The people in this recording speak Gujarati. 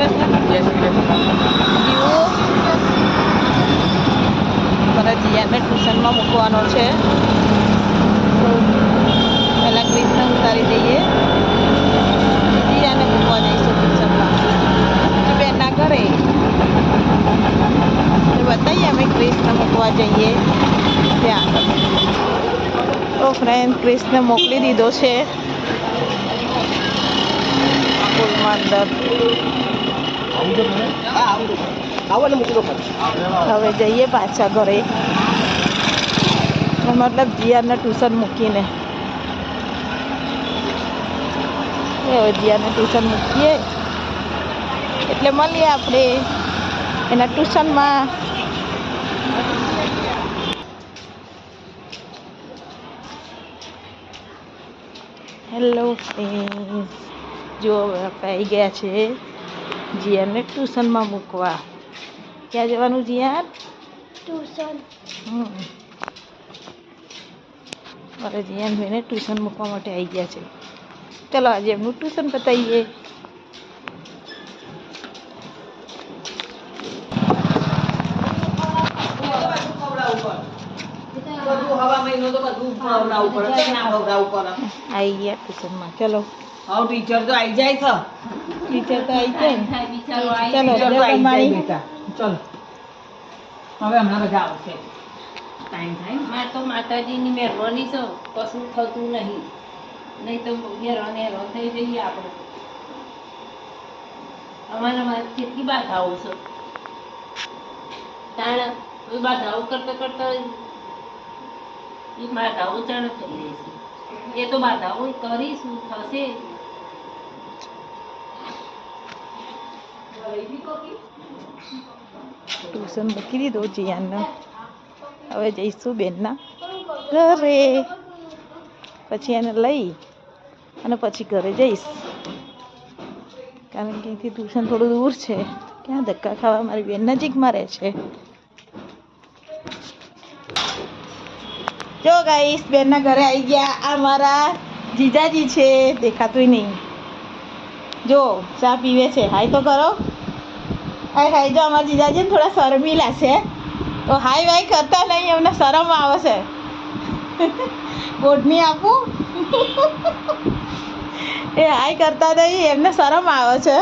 કૃષ્ણ. જીવું મારા જીયાને ટ્યુશનમાં મૂકવાનો છે, તો પહેલાં કૃષ્ણ ઉતારી દઈએ, જીયાને મૂકવા જઈશું ટ્યુશનમાં બેનના ઘરે. બતાવીએ અમે કૃષ્ણ મૂકવા જઈએ ત્યાં. તો ફ્રેન્ડ કૃષ્ણ મોકલી દીધો છે સ્કૂલમાં અંદર. હવે જઈએ પાછા ઘરે, મતલબ જીયાને ટ્યુશન મૂકીને. હવે જીયાને ટ્યુશન મૂકીએ એટલે મળીએ આપણે એના ટ્યુશનમાં. હેલો ફ્રેન્ડ્સ, જો આપણે આવી ગયા છે જીયાને ટ્યુશનમાં મૂકવા. ક્યાં જવાનું જીયાન? ટ્યુશન. મારે જીયાન ભાઈને ટ્યુશન મૂકવા માટે આવી ગયા છે. ચલો આજે એમનું ટ્યુશન બતાવીએ. આવી ગયા ટ્યુશનમાં. ચલો ટીચર તો આવી જાય છે. ટીચર તો આવી જાય ને. ચલો ચલો હવે હમણાં બધા આવશે. ટાઈમ થાય. મારે તો માતાજીની મહેરબાની છે, કશું થતું નહીં, નહીં તો હેરાન થઈ જઈએ આપણે. અમારામાં કેટલી બાધાઓ છે, તાણ બાધાઓ કરતા કરતા એ બાધાઓ ચાણ થઈ રહેશે. એ તો બાધાઓ કરીશું, થશે. ટ્યુશન મૂકી દીધો જીયાનને. હવે જઈશું બેનના ઘરે, પછી એને લઈ અને પછી ઘરે જઈશ, કારણ કે અહીંથી ટ્યુશન થોડું દૂર છે. ક્યાં ધક્કા ખાવા, મારી બેન નજીકમાં રહે છે. જો ગાઈસ બેનના ઘરે આવી ગયા. આ મારા જીજાજી છે, દેખાતુંય નહીં. જો ચા પીવે છે. હાય તો કરો. હાય હાય. જો અમારા જીજાજીને થોડા શરમીલા છે, તો હાય વાય કરતા નહીં, એમને શરમ આવે છે. ગોઠની આપું? એ હાય કરતા નહીં, એમને શરમ આવે છે.